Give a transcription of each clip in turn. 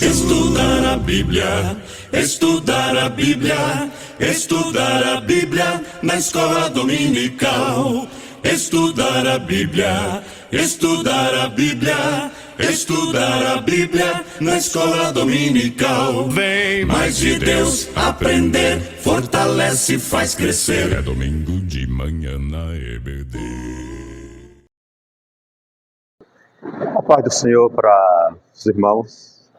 Estudar a Bíblia, estudar a Bíblia, estudar a Bíblia na escola dominical. Estudar a Bíblia, estudar a Bíblia, estudar a Bíblia na escola dominical. Vem mais de Deus aprender, fortalece e faz crescer. É domingo de manhã na EBD. A paz do Senhor para os irmãos.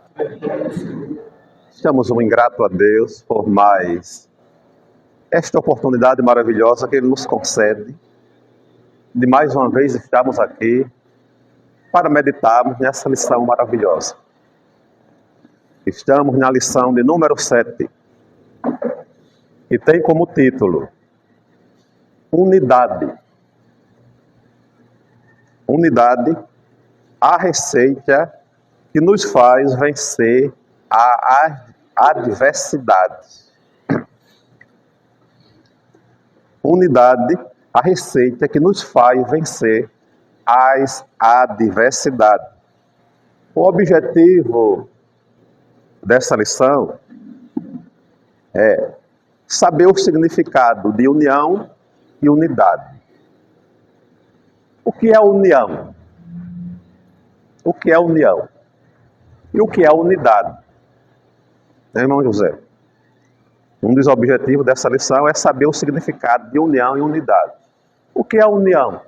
Estamos ingrato a Deus por mais esta oportunidade maravilhosa que Ele nos concede de mais uma vez estarmos aqui para meditarmos nessa lição maravilhosa. Estamos na lição de número 7, que tem como título Unidade. Unidade, a receita que nos faz vencer a adversidade. Unidade, a receita que nos faz vencer as adversidades. O objetivo dessa lição é saber o significado de união e unidade. O que é união? O que é união? E o que é unidade? Irmão José? Um dos objetivos dessa lição é saber o significado de união e unidade. O que é união?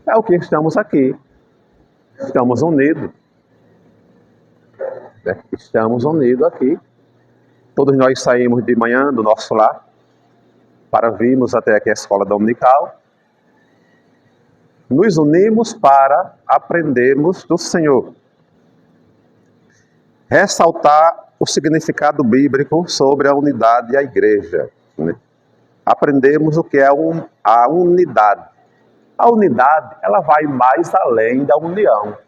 É o que estamos aqui. Estamos unidos. Estamos unidos aqui. Todos nós saímos de manhã do nosso lar para virmos até aqui a escola dominical. Nos unimos para aprendermos do Senhor. Ressaltar o significado bíblico sobre a unidade e a igreja. Aprendemos o que é a unidade. A unidade, ela vai mais além da união.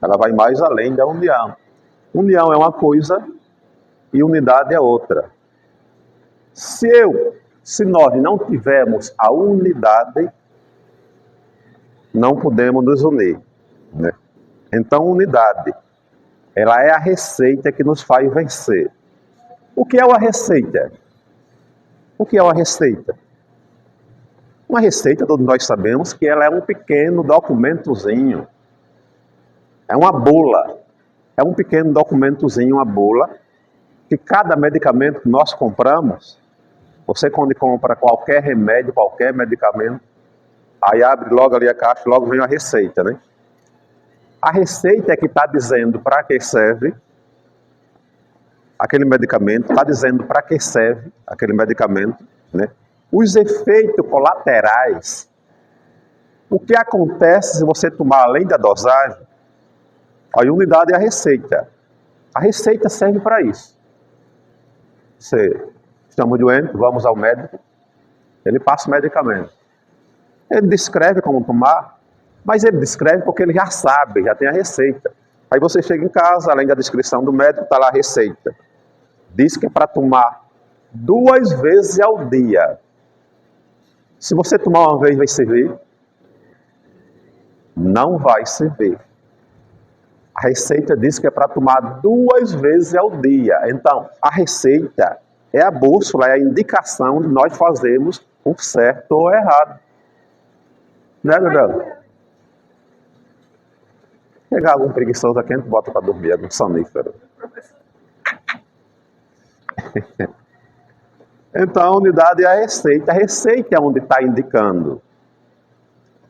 Ela vai mais além da união. União é uma coisa e unidade é outra. Se nós não tivermos a unidade, não podemos nos unir. Então, unidade, ela é a receita que nos faz vencer. O que é uma receita? O que é uma receita? Uma receita, todos nós sabemos que ela é um pequeno documentozinho. É uma bula. É um pequeno documentozinho, uma bula, que cada medicamento que nós compramos, você quando compra qualquer remédio, qualquer medicamento, aí abre logo ali a caixa, logo vem a receita, né? A receita é que está dizendo para que serve aquele medicamento, está dizendo para que serve aquele medicamento, né? Os efeitos colaterais, o que acontece se você tomar além da dosagem, a unidade é a receita. A receita serve para isso. Estamos doentes, vamos ao médico, ele passa o medicamento. Ele descreve como tomar, mas ele descreve porque ele já sabe, já tem a receita. Aí você chega em casa, além da descrição do médico, está lá a receita. Diz que é para tomar 2 vezes ao dia. Se você tomar uma vez, vai servir? Não vai servir. A receita diz que é para tomar 2 vezes ao dia. Então, a receita é a bússola, é a indicação de nós fazermos o certo ou errado. Né, Gabriel? Pegar algum preguiçoso aqui, a gente bota para dormir, algum sonífero. Então, a unidade é a receita. A receita é onde está indicando.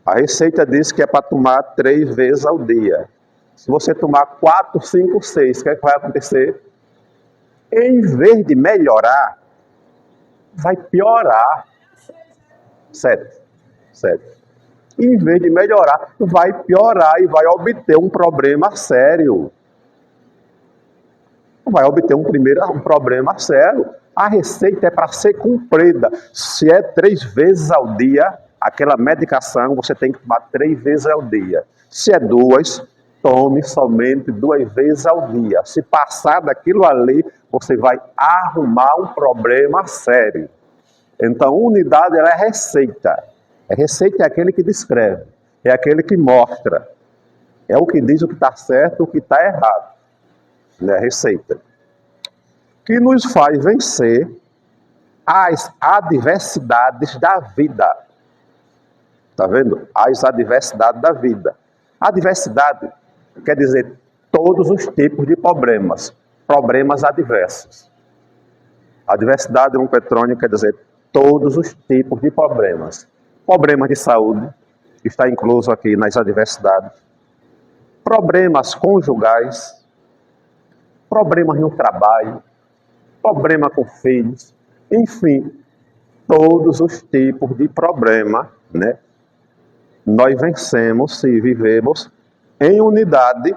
A receita diz que é para tomar 3 vezes ao dia. Se você tomar 4, 5, 6, o que é que vai acontecer? Em vez de melhorar, vai piorar. 7. Em vez de melhorar, vai piorar e vai obter um problema sério. Vai obter um problema sério. A receita é para ser cumprida. Se é 3 vezes ao dia, aquela medicação você tem que tomar 3 vezes ao dia. Se é 2, tome somente 2 vezes ao dia. Se passar daquilo ali, você vai arrumar um problema sério. Então, unidade ela é receita. Receita é aquele que descreve, é aquele que mostra, é o que diz o que está certo, o que está errado. Né? Receita. Que nos faz vencer as adversidades da vida. Está vendo? As adversidades da vida. Adversidade quer dizer todos os tipos de problemas. Problemas adversos. Adversidade no petrônio quer dizer todos os tipos de problemas. Problemas de saúde, que está incluso aqui nas adversidades. Problemas conjugais. Problemas no trabalho. Problema com filhos. Enfim, todos os tipos de problema, né? Nós vencemos se vivemos em unidade,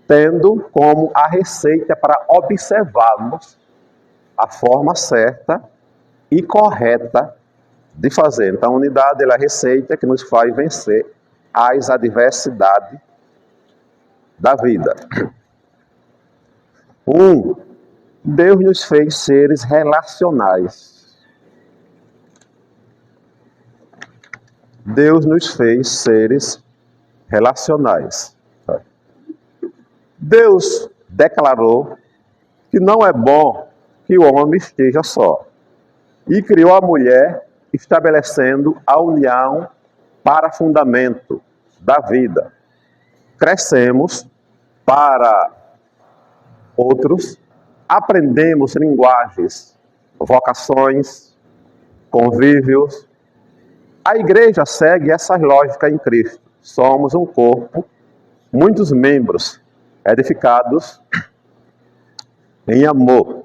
tendo como a receita para observarmos a forma certa e correta de fazer. Então, a unidade é a receita que nos faz vencer as adversidades da vida. Deus nos fez seres relacionais. Deus nos fez seres relacionais. Deus declarou que não é bom que o homem esteja só. E criou a mulher, estabelecendo a união para fundamento da vida. Crescemos para outros, aprendemos linguagens, vocações, convívios. A igreja segue essa lógica em Cristo. Somos um corpo, muitos membros, edificados em amor.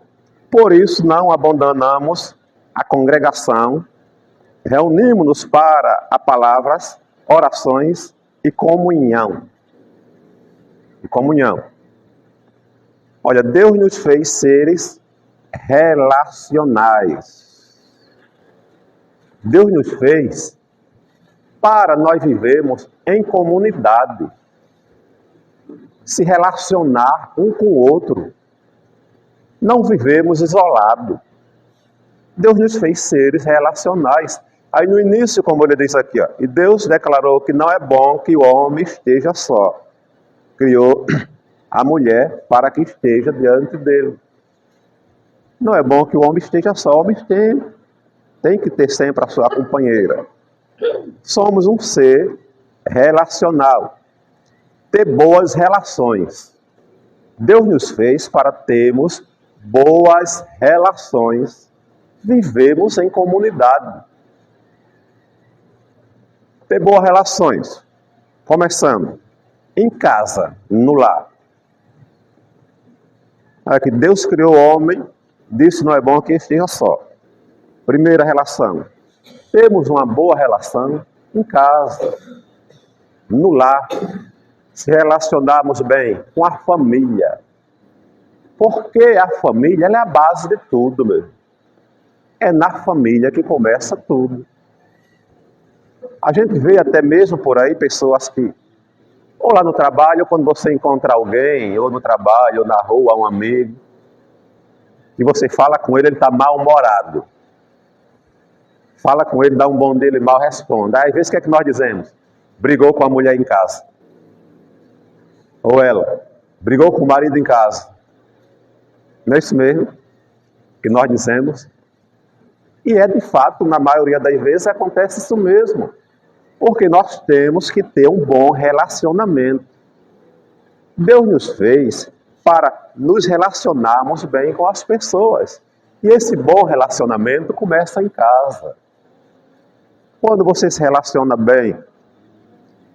Por isso não abandonamos a congregação, reunimos-nos para a palavras, orações e comunhão. Olha, Deus nos fez seres relacionais. Deus nos fez para nós vivermos em comunidade. Se relacionar um com o outro. Não vivemos isolados. Deus nos fez seres relacionais. Aí no início, como ele diz aqui, e Deus declarou que não é bom que o homem esteja só. Criou a mulher para que esteja diante dele. Não é bom que o homem esteja só. O homem tem que ter sempre a sua companheira. Somos um ser relacional. Ter boas relações. Deus nos fez para termos boas relações. Vivemos em comunidade. Ter boas relações. Começando em casa, no lar. Que Deus criou o homem, disse não é bom que esteja só. Primeira relação. Temos uma boa relação em casa, no lar. Se relacionarmos bem com a família. Porque a família ela é a base de tudo, meu. É na família que começa tudo. A gente vê até mesmo por aí pessoas que, ou lá no trabalho, quando você encontra alguém, ou no trabalho, ou na rua, um amigo, e você fala com ele, ele está mal-humorado. Fala com ele, dá um bom dia, ele mal responde. Aí, às vezes, o que é que nós dizemos? Brigou com a mulher em casa. Ou ela, brigou com o marido em casa. Não é isso mesmo que nós dizemos? E é de fato, na maioria das vezes, acontece isso mesmo. Porque nós temos que ter um bom relacionamento. Deus nos fez para nos relacionarmos bem com as pessoas. E esse bom relacionamento começa em casa. Quando você se relaciona bem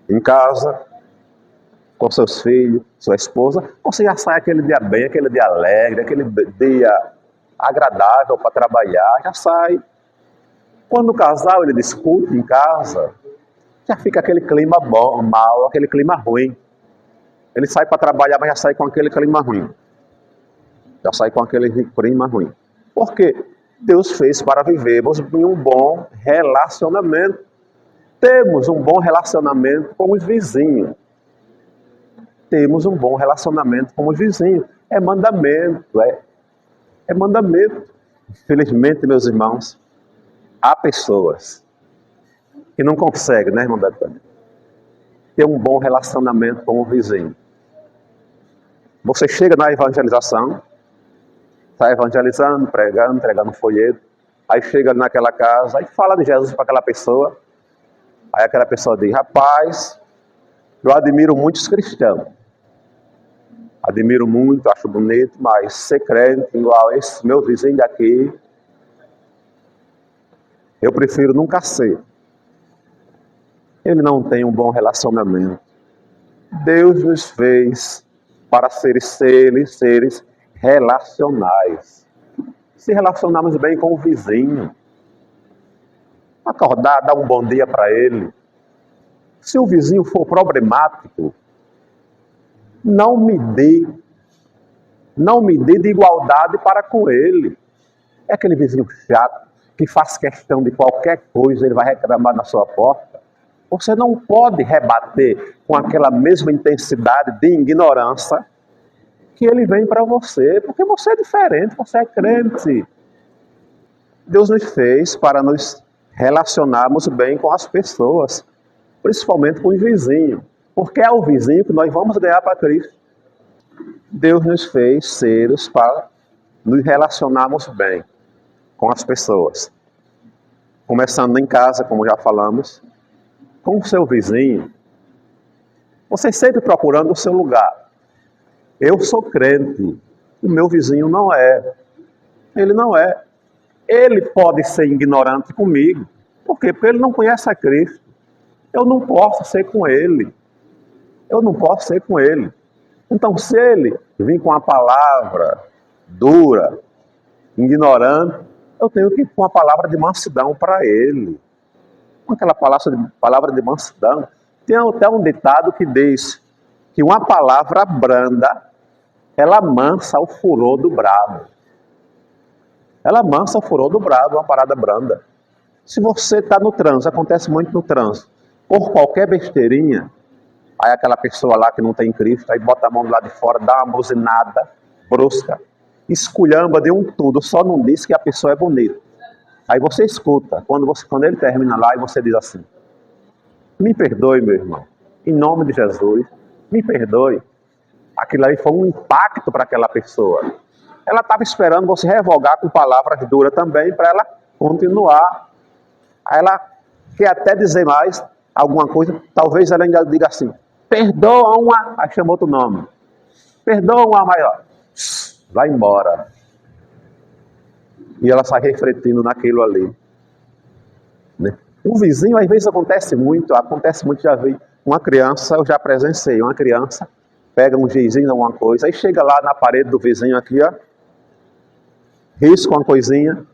em casa, com seus filhos, sua esposa, você já sai aquele dia bem, aquele dia alegre, aquele dia agradável para trabalhar, já sai. Quando o casal ele discute em casa, já fica aquele clima bom, mal, aquele clima ruim. Ele sai para trabalhar, mas já sai com aquele clima ruim. Já sai com aquele clima ruim. Por quê? Deus fez para vivermos em um bom relacionamento. Temos um bom relacionamento com os vizinhos. Temos um bom relacionamento com os vizinhos. É mandamento, é mandamento. Infelizmente, meus irmãos, há pessoas que não consegue, né, irmão Betânia, ter um bom relacionamento com o vizinho. Você chega na evangelização, está evangelizando, pregando, entregando folheto, aí chega naquela casa, aí fala de Jesus para aquela pessoa, aí aquela pessoa diz, rapaz, eu admiro muitos cristãos, admiro muito, acho bonito, mas ser crente igual esse meu vizinho daqui, eu prefiro nunca ser. Ele não tem um bom relacionamento. Deus nos fez para seres relacionais. Se relacionarmos bem com o vizinho. Acordar, dar um bom dia para ele. Se o vizinho for problemático, não me dê de igualdade para com ele. É aquele vizinho chato, que faz questão de qualquer coisa, ele vai reclamar na sua porta. Você não pode rebater com aquela mesma intensidade de ignorância que ele vem para você, porque você é diferente, você é crente. Deus nos fez para nos relacionarmos bem com as pessoas, principalmente com o vizinho, porque é o vizinho que nós vamos ganhar para Cristo. Deus nos fez seres para nos relacionarmos bem com as pessoas. Começando em casa, como já falamos, com o seu vizinho. Você sempre procurando o seu lugar. Eu sou crente, o meu vizinho não é. Ele não é. Ele pode ser ignorante comigo. Por quê? Porque ele não conhece a Cristo. Eu não posso ser com ele. Eu não posso ser com ele. Então, se ele vir com uma palavra dura, ignorante, eu tenho que ir com uma palavra de mansidão para ele. Com aquela palavra de mansidão. Tem até um ditado que diz que uma palavra branda, ela amansa o furor do bravo. Ela amansa o furor do bravo, uma parada branda. Se você está no trânsito, acontece muito no trânsito, por qualquer besteirinha, aí aquela pessoa lá que não tem Cristo, aí bota a mão do lado de fora, dá uma buzinada brusca, esculhamba de um tudo, só não diz que a pessoa é bonita. Aí você escuta, quando ele termina lá, e você diz assim, me perdoe, meu irmão, em nome de Jesus, me perdoe. Aquilo aí foi um impacto para aquela pessoa. Ela estava esperando você revogar com palavras duras também, para ela continuar. Aí ela quer até dizer mais alguma coisa, talvez ela ainda diga assim, perdoa uma, aí chama outro nome, perdoa uma maior, vai embora. E ela sai refletindo naquilo ali. Né? O vizinho, às vezes acontece muito, já vi uma criança, eu já presenciei, uma criança pega um gizinho, alguma coisa, aí chega lá na parede do vizinho aqui, ó, risca uma coisinha,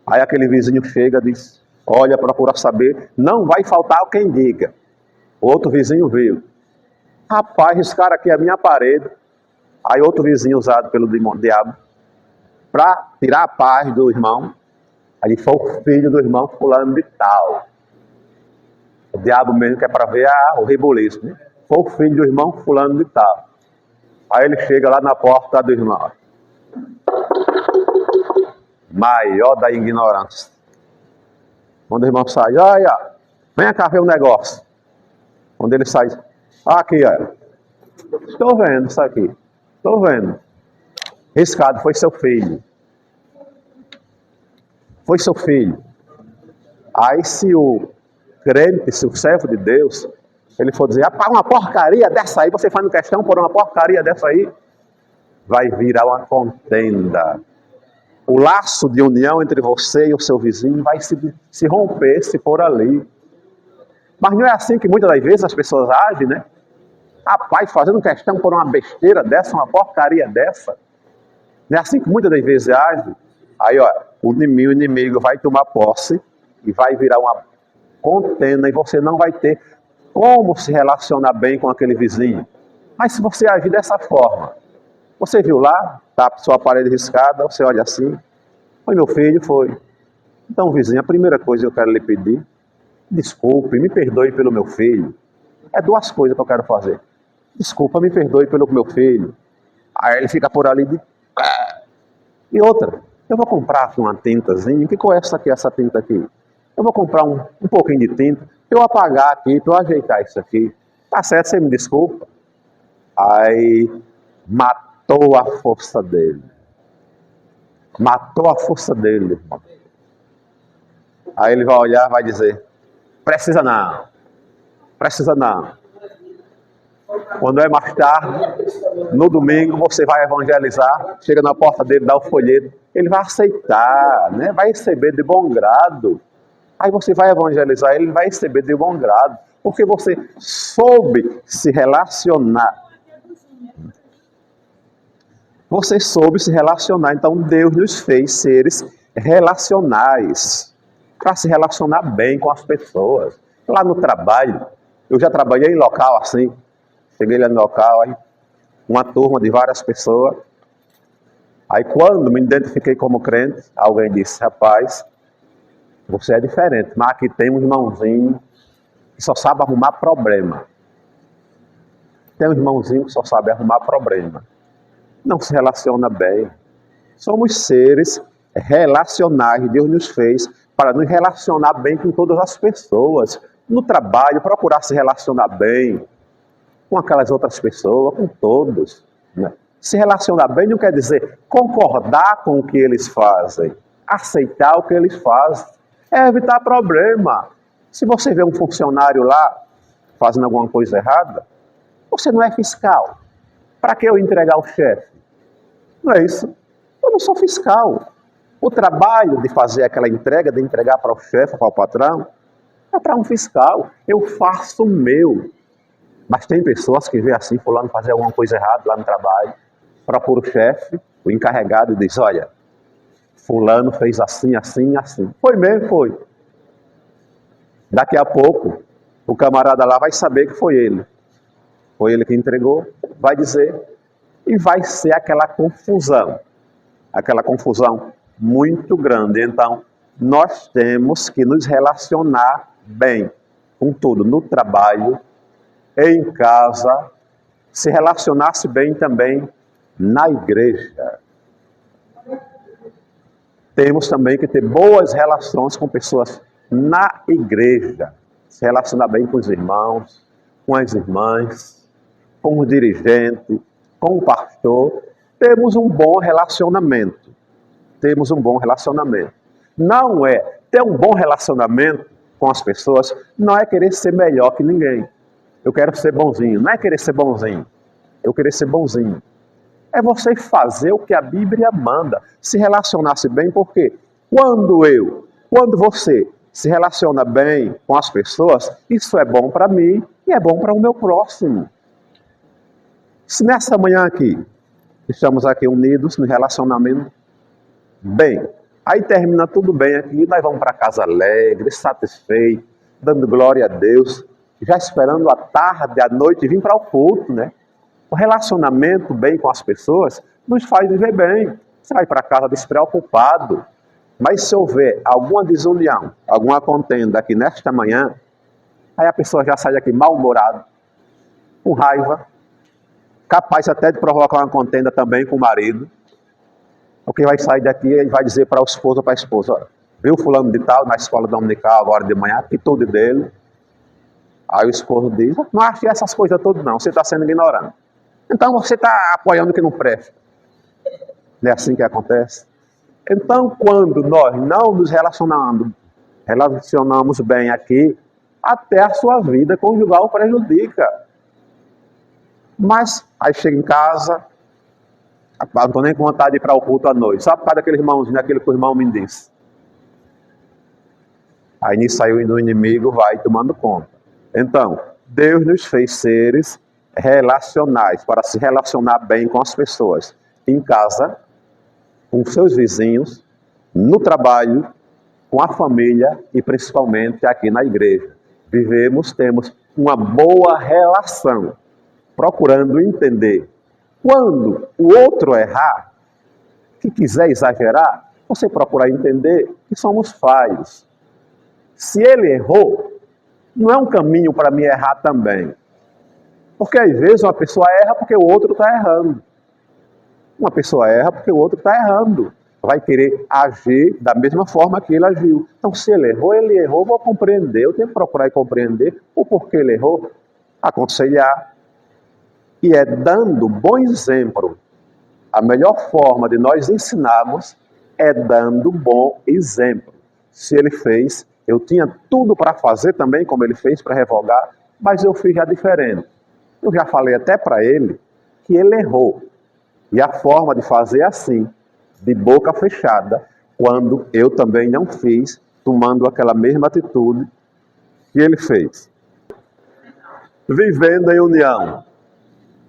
aí aquele vizinho chega, diz, olha, procura saber, não vai faltar quem diga. O outro vizinho viu. Rapaz, riscaram aqui a minha parede. Aí outro vizinho usado pelo diabo, para tirar a paz do irmão, aí foi o filho do irmão fulano de tal. O diabo mesmo que é para ver o rebuliço, né? Foi o filho do irmão fulano de tal. Aí ele chega lá na porta do irmão. Maior da ignorância. Quando o irmão sai, olha, vem cá ver o negócio. Quando ele sai, aqui, olha. Estou vendo isso aqui. Estou vendo. Riscado foi seu filho. Foi seu filho. Aí se o crente, se o servo de Deus, ele for dizer, uma porcaria dessa aí, você faz questão por uma porcaria dessa aí, vai virar uma contenda. O laço de união entre você e o seu vizinho vai se romper se for ali. Mas não é assim que muitas das vezes as pessoas agem, né? Rapaz, fazendo questão por uma besteira dessa, uma porcaria dessa. Não é assim que muitas das vezes agem. Aí, ó, o inimigo vai tomar posse e vai virar uma contenda e você não vai ter como se relacionar bem com aquele vizinho. Mas se você agir dessa forma, você viu lá, tá a sua parede riscada, você olha assim, foi meu filho, foi. Então, vizinho, a primeira coisa que eu quero lhe pedir, desculpe, me perdoe pelo meu filho. É duas coisas que eu quero fazer. Desculpa, me perdoe pelo meu filho. Aí ele fica por ali de... E outra, eu vou comprar aqui uma tintazinha. Que qual é essa tinta aqui? Eu vou comprar um pouquinho de tinta, para eu apagar aqui, para eu ajeitar isso aqui. Tá certo, você me desculpa. Aí matou a força dele. Matou a força dele, irmão. Aí ele vai olhar e vai dizer, precisa não. Precisa não. Quando é mais tarde, no domingo, você vai evangelizar, chega na porta dele, dá o folheto, ele vai aceitar, né? Vai receber de bom grado. Aí você vai evangelizar, ele vai receber de bom grado, porque você soube se relacionar. Você soube se relacionar, então Deus nos fez seres relacionais, para se relacionar bem com as pessoas. Lá no trabalho, eu já trabalhei em local assim, cheguei lá no local, aí, uma turma de várias pessoas. Aí quando me identifiquei como crente, alguém disse, rapaz, você é diferente, mas aqui tem um irmãozinho que só sabe arrumar problema. Tem um irmãozinho que só sabe arrumar problema. Não se relaciona bem. Somos seres relacionais, Deus nos fez para nos relacionar bem com todas as pessoas. No trabalho, procurar se relacionar bem com aquelas outras pessoas, com todos. Né? Se relacionar bem não quer dizer concordar com o que eles fazem, aceitar o que eles fazem, é evitar problema. Se você vê um funcionário lá fazendo alguma coisa errada, você não é fiscal. Para que eu entregar ao chefe? Não é isso. Eu não sou fiscal. O trabalho de fazer aquela entrega, de entregar para o chefe, para o patrão, é para um fiscal. Eu faço o meu. Mas tem pessoas que vê assim, fulano fazer alguma coisa errada lá no trabalho, procura o chefe, o encarregado, e diz, olha, fulano fez assim, assim, assim. Foi mesmo, foi. Daqui a pouco, o camarada lá vai saber que foi ele. Foi ele que entregou, vai dizer, e vai ser aquela confusão muito grande. Então, nós temos que nos relacionar bem com tudo, no trabalho, em casa, se relacionar-se bem também na igreja. Temos também que ter boas relações com pessoas na igreja, se relacionar bem com os irmãos, com as irmãs, com o dirigente, com o pastor. Temos um bom relacionamento. Temos um bom relacionamento. Não é ter um bom relacionamento com as pessoas, não é querer ser melhor que ninguém. Eu quero ser bonzinho. Não é querer ser bonzinho. Eu querer ser bonzinho. É você fazer o que a Bíblia manda. Se relacionar-se bem, porque quando você se relaciona bem com as pessoas, isso é bom para mim e é bom para o meu próximo. Se nessa manhã aqui, estamos aqui unidos no relacionamento bem, aí termina tudo bem aqui, nós vamos para casa alegre, satisfeito, dando glória a Deus, já esperando a tarde, a noite, vir para o culto, né? O relacionamento bem com as pessoas nos faz viver bem. Você vai para casa despreocupado. Mas se houver alguma desunião, alguma contenda aqui nesta manhã, aí a pessoa já sai daqui mal-humorada, com raiva, capaz até de provocar uma contenda também com o marido. Porque vai sair daqui e vai dizer para o esposo ou para a esposa, olha, viu fulano de tal na escola dominical agora de manhã, que tudo dele. Aí o esposo diz, não achei essas coisas todas não, você está sendo ignorante. Então você está apoiando o que não presta. Não é assim que acontece? Então, quando nós não nos relacionamos bem aqui, até a sua vida conjugal prejudica. Mas, aí chega em casa, não estou nem com vontade de ir para o culto à noite. Só por causa daquele irmãozinho, daquele que o irmão me disse. Aí nisso aí o inimigo vai tomando conta. Então, Deus nos fez seres relacionais, para se relacionar bem com as pessoas. Em casa, com seus vizinhos, no trabalho, com a família e principalmente aqui na igreja. Temos uma boa relação, procurando entender. Quando o outro errar, que quiser exagerar, você procurar entender que somos falhos. Se ele errou, não é um caminho para mim errar também. Porque às vezes uma pessoa erra porque o outro está errando. Uma pessoa erra porque o outro está errando. vai querer agir da mesma forma que ele agiu. Então, se ele errou, vou compreender. Eu tenho que procurar e compreender o porquê ele errou, aconselhar. E é dando bom exemplo. A melhor forma de nós ensinarmos é dando bom exemplo. Se ele fez, eu tinha tudo para fazer também, como ele fez, para revogar, mas eu fiz já diferente. Eu já falei até para ele que ele errou. E a forma de fazer é assim, de boca fechada, quando eu também não fiz, tomando aquela mesma atitude que ele fez. Vivendo em união.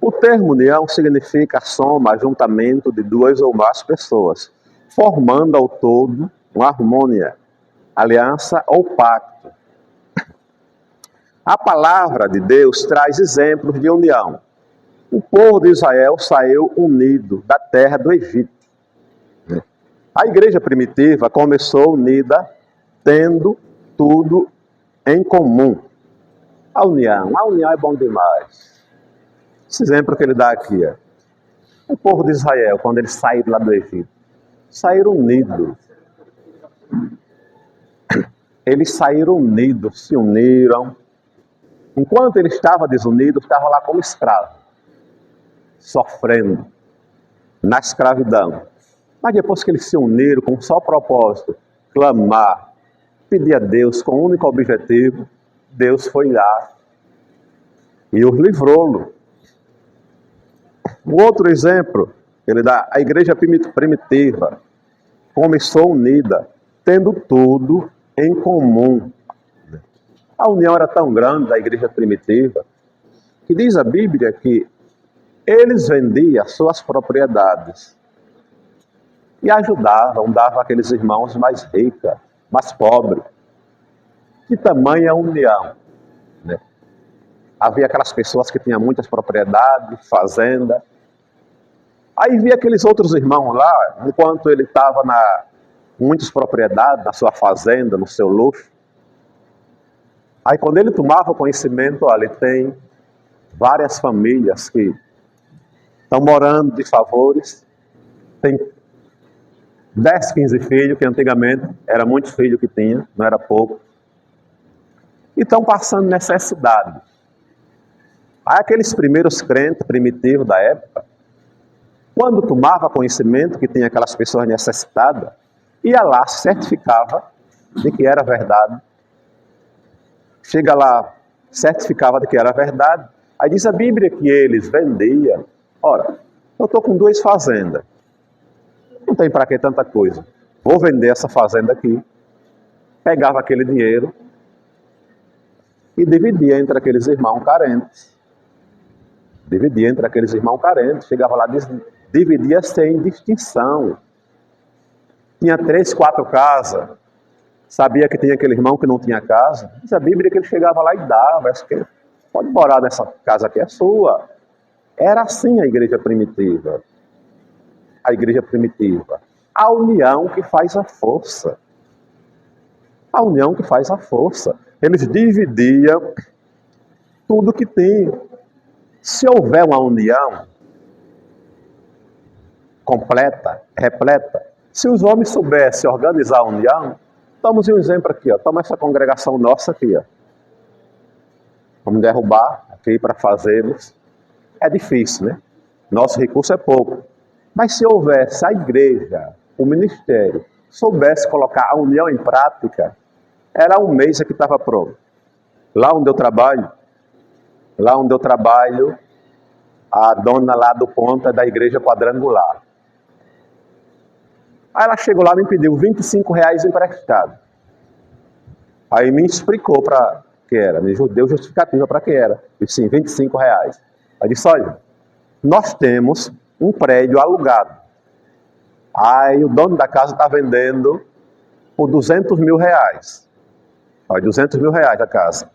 O termo união significa soma, ajuntamento de duas ou mais pessoas, formando ao todo uma harmonia, aliança ou pacto. A palavra de Deus traz exemplos de união. O povo de Israel saiu unido da terra do Egito. A igreja primitiva começou unida, tendo tudo em comum. A união é bom demais. Esse exemplo que ele dá aqui, o povo de Israel, quando eles saíram lá do Egito, saíram unidos. Eles saíram unidos, se uniram. Enquanto ele estava desunido, estava lá como escravo, sofrendo, na escravidão. Mas depois que eles se uniram com um só propósito, clamar, pedir a Deus com um único objetivo, Deus foi lá e os livrou. Um outro exemplo, ele dá, a igreja primitiva começou unida, tendo tudo em comum. A união era tão grande da igreja primitiva, que diz a Bíblia que eles vendiam suas propriedades e ajudavam, davam àqueles irmãos mais ricos, mais pobres. Que tamanha união, né? Havia aquelas pessoas que tinham muitas propriedades, fazenda. Aí via aqueles outros irmãos lá, enquanto ele estava com muitas propriedades, na sua fazenda, no seu luxo. Aí quando ele tomava conhecimento, olha, tem várias famílias que estão morando de favores, tem 10, 15 filhos, que antigamente era muitos filhos que tinha, não era pouco, e estão passando necessidade. Aí aqueles primeiros crentes primitivos da época, quando tomava conhecimento que tinha aquelas pessoas necessitadas, ia lá, certificava de que era verdade. Chega lá, certificava de que era verdade. Aí diz a Bíblia que eles vendiam. Ora, eu estou com 2 fazendas. Não tem para que tanta coisa. Vou vender essa fazenda aqui. Pegava aquele dinheiro e dividia entre aqueles irmãos carentes. Chegava lá, dividia sem distinção. Tinha 3, 4 casas. Sabia que tinha aquele irmão que não tinha casa. Diz a Bíblia que ele chegava lá e dava. Pode morar nessa casa aqui, é sua. Era assim a igreja primitiva. A união que faz a força. Eles dividiam tudo que tem. Se houver uma união completa, repleta, se os homens soubessem organizar a união, damos um exemplo aqui, toma essa congregação nossa aqui, vamos derrubar aqui para fazermos. É difícil, né? Nosso recurso é pouco. Mas se houvesse a igreja, o ministério, soubesse colocar a união em prática, era um mês que estava pronto. Lá onde eu trabalho, a dona lá do ponto é da igreja quadrangular. Aí ela chegou lá e me pediu R$25 emprestado. Aí me explicou para que era, me deu justificativa para que era. Eu disse, sim, R$25. Aí disse, olha, nós temos um prédio alugado. Aí o dono da casa está vendendo por R$200 mil. Olha, R$200 mil a casa.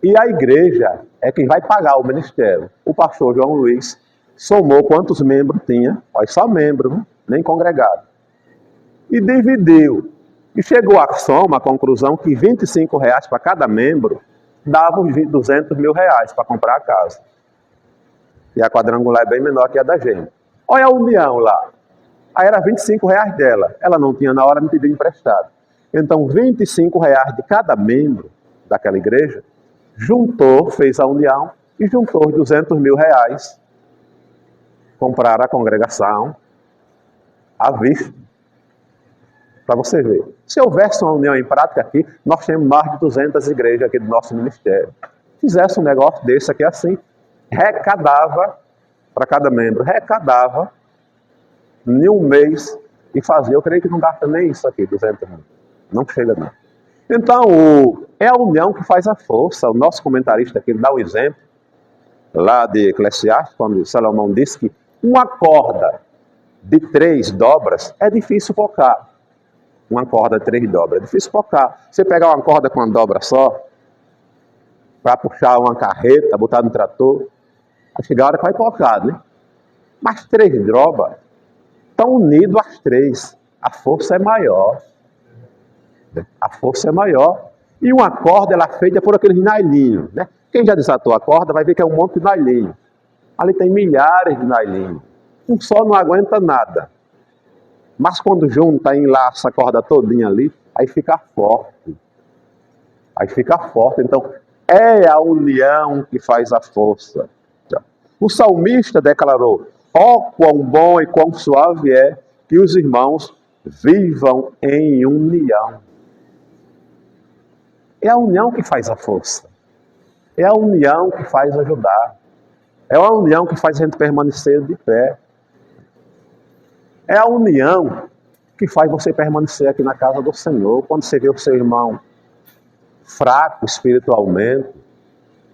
E a igreja é quem vai pagar o ministério. O pastor João Luiz somou quantos membros tinha. Olha, só membro, nem congregado. E dividiu. E chegou à soma, à conclusão, que R$25 para cada membro dava R$200 mil para comprar a casa. E a quadrangular é bem menor que a da gente. Olha a união lá. Aí era R$ 25 dela. Ela não tinha na hora, me pediu emprestado. Então, R$ 25 de cada membro daquela igreja, juntou, fez a união e juntou os R$ 200 mil. Compraram a congregação à vista. Para você ver. Se houvesse uma união em prática aqui, nós temos mais de 200 igrejas aqui do nosso ministério. Fizesse um negócio desse aqui assim, recadava para cada membro, recadava em um mês e fazia. Eu creio que não gasta nem isso aqui, 200 mil. Não chega não. Então, é a união que faz a força. O nosso comentarista aqui dá um exemplo, lá de Eclesiastes, quando Salomão disse que uma corda de 3 dobras é difícil focar. Uma corda de 3 dobras é difícil focar. Você pegar uma corda com uma dobra só, para puxar uma carreta, botar no trator, vai chegar a hora que vai focar, né? Mas 3 dobras estão unidas as 3. A força é maior. A força é maior. E uma corda, ela é feita por aqueles nailinhos, né? Quem já desatou a corda vai ver que é um monte de nailinho. Ali tem milhares de nailinhos. Um só não aguenta nada. Mas quando junta, enlaça a corda todinha ali, aí fica forte. Aí fica forte. Então, é a união que faz a força. O salmista declarou: ó, quão bom e quão suave é que os irmãos vivam em união. É a união que faz a força. É a união que faz ajudar. É a união que faz a gente permanecer de pé. É a união que faz você permanecer aqui na casa do Senhor. Quando você vê o seu irmão fraco espiritualmente,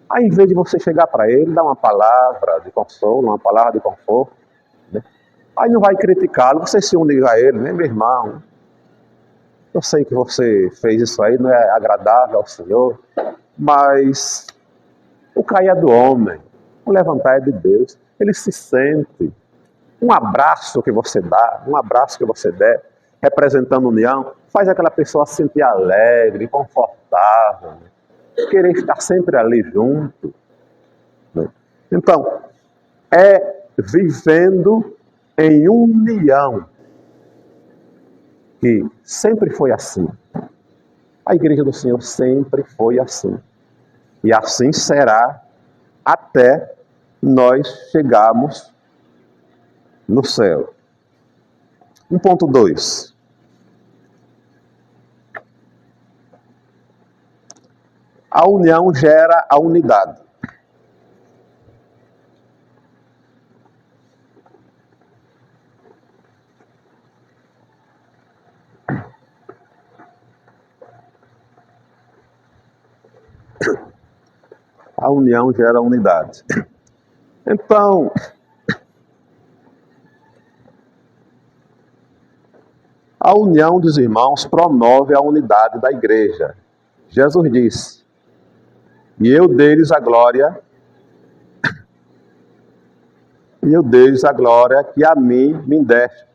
aí em vez de você chegar para ele, dar uma palavra de consolo, uma palavra de conforto, né? Aí não vai criticá-lo, você se une a ele, né, meu irmão? Eu sei que você fez isso aí, não é agradável ao Senhor, mas o cair é do homem, o levantar é de Deus. Ele se sente. Um abraço que você dá, um abraço que você der, representando união, faz aquela pessoa se sentir alegre, confortável, né? Querer estar sempre ali junto. Né? Então, é vivendo em união, que sempre foi assim. A igreja do Senhor sempre foi assim. E assim será até nós chegarmos no céu. 1.2. A união gera a unidade. A união gera a unidade. Então, a união dos irmãos promove a unidade da igreja. Jesus disse: e eu deles a glória que a mim me deste,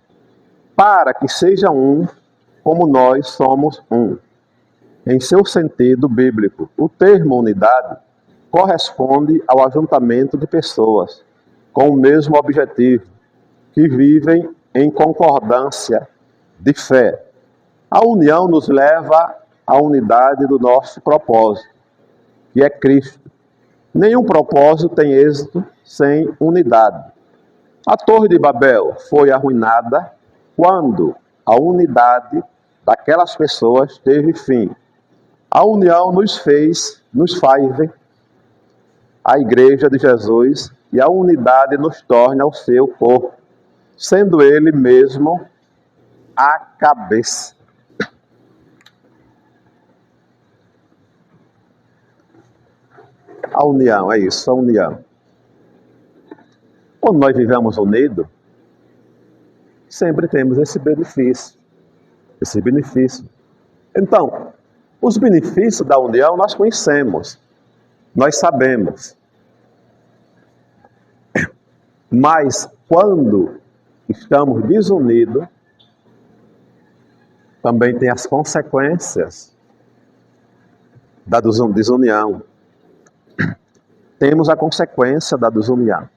para que sejam um, como nós somos um. Em seu sentido bíblico, o termo unidade corresponde ao ajuntamento de pessoas com o mesmo objetivo, que vivem em concordância de fé. A união nos leva à unidade do nosso propósito, que é Cristo. Nenhum propósito tem êxito sem unidade. A Torre de Babel foi arruinada quando a unidade daquelas pessoas teve fim. A união nos faz a igreja de Jesus, e a unidade nos torna o seu corpo, sendo ele mesmo a cabeça. A união, é isso, a união. Quando nós vivemos unidos, sempre temos esse benefício. Então, os benefícios da união nós conhecemos, nós sabemos. Mas quando estamos desunidos, também tem as consequências da desunião. Temos a consequência da desunião.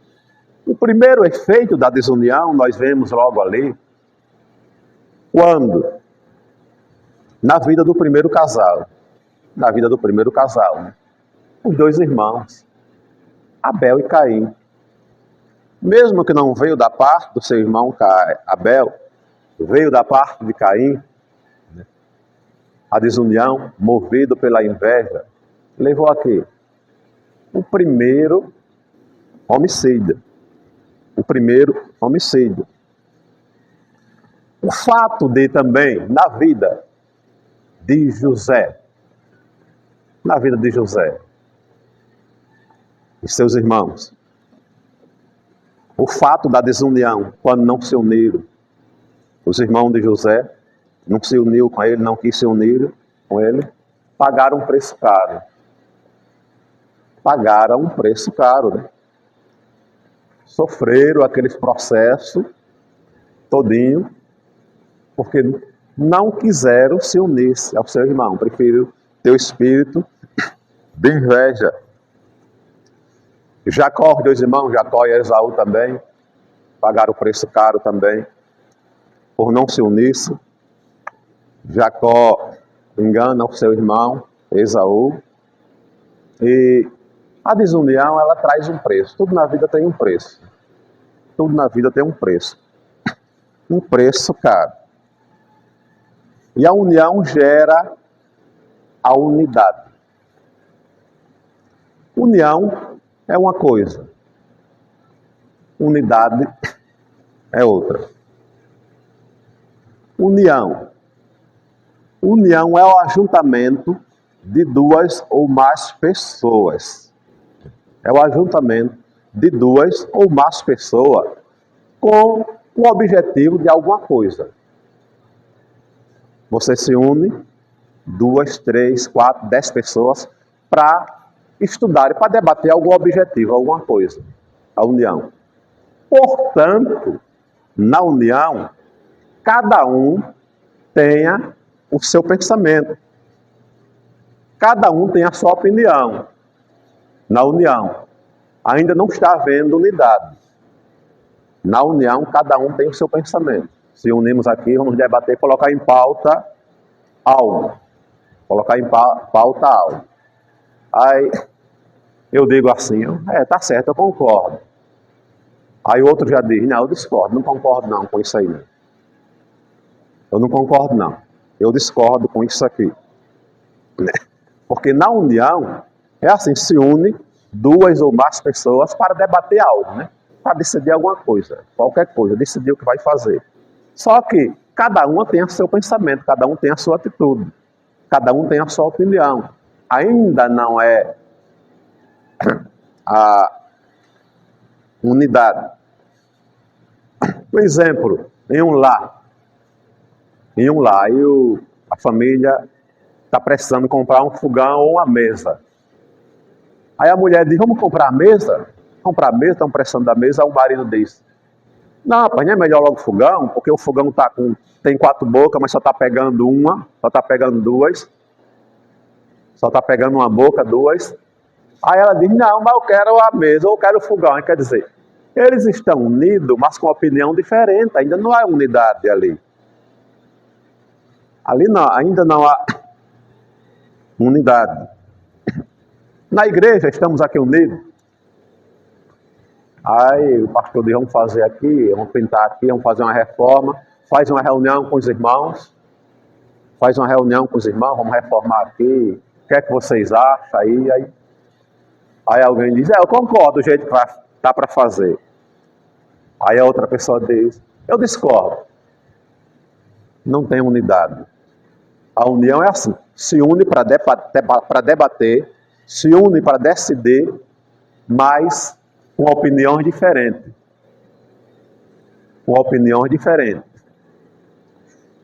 O primeiro efeito da desunião, nós vemos logo ali, Quando? Na vida do primeiro casal. Na vida do primeiro casal, né? Os dois irmãos, Abel e Caim. Mesmo que não veio da parte do seu irmão Abel, veio da parte de Caim, né? A desunião, movido pela inveja, levou a quê? O primeiro homicídio. O primeiro homicídio. O fato de também, na vida de José, e seus irmãos, o fato da desunião, quando não se uniram, os irmãos de José não se uniu com ele, não quis se unir com ele, pagaram um preço caro. Pagaram um preço caro, né? Sofreram aqueles processos todinho, porque não quiseram se unir ao seu irmão, preferiram ter o espírito de inveja. Jacó, os dois irmãos, Jacó e Esaú também, pagaram o preço caro também, por não se unir. Jacó engana o seu irmão, Esaú, e a desunião, ela traz um preço. Tudo na vida tem um preço. Tudo na vida tem um preço. Um preço caro. E a união gera a unidade. União é uma coisa. Unidade é outra. União. União é o ajuntamento de duas ou mais pessoas. É o ajuntamento de duas ou mais pessoas com o objetivo de alguma coisa. Você se une, 2, 3, 4, 10 pessoas para estudar, para debater algum objetivo, alguma coisa. A união. Portanto, na união, cada um tenha o seu pensamento. Cada um tem a sua opinião. Na união, ainda não está havendo unidade. Na união, cada um tem o seu pensamento. Se unimos aqui, vamos debater, colocar em pauta algo. Colocar em pauta algo. Aí, eu digo assim, tá certo, eu concordo. Aí o outro já diz, não, eu discordo, não concordo não com isso aí. Não. Eu não concordo não. Eu discordo com isso aqui. Porque na união, é assim, se une duas ou mais pessoas para debater algo, né? Para decidir alguma coisa, qualquer coisa, decidir o que vai fazer. Só que cada um tem o seu pensamento, cada um tem a sua atitude, cada um tem a sua opinião. Ainda não é a unidade. Por exemplo, em um lar, a família está precisando comprar um fogão ou uma mesa. Aí a mulher diz, vamos comprar a mesa? Comprar a mesa, estão precisando da mesa. Aí o marido diz, não, rapaz, não é melhor logo o fogão, porque o fogão tem 4 bocas, mas só está pegando uma, só está pegando 2. Só está pegando uma boca, 2. Aí ela diz, não, mas eu quero a mesa, ou eu quero o fogão. Aí quer dizer, eles estão unidos, mas com opinião diferente, ainda não há unidade ali. Ali não, ainda não há unidade. Na igreja, estamos aqui unidos. Aí o pastor diz, vamos fazer aqui, vamos pintar aqui, vamos fazer uma reforma. Faz uma reunião com os irmãos. Vamos reformar aqui. O que é que vocês acham? Aí alguém diz, eu concordo do jeito que dá para fazer. Aí a outra pessoa diz, eu discordo. Não tem unidade. A união é assim, se une para debater, se une para decidir, mas com opiniões diferentes.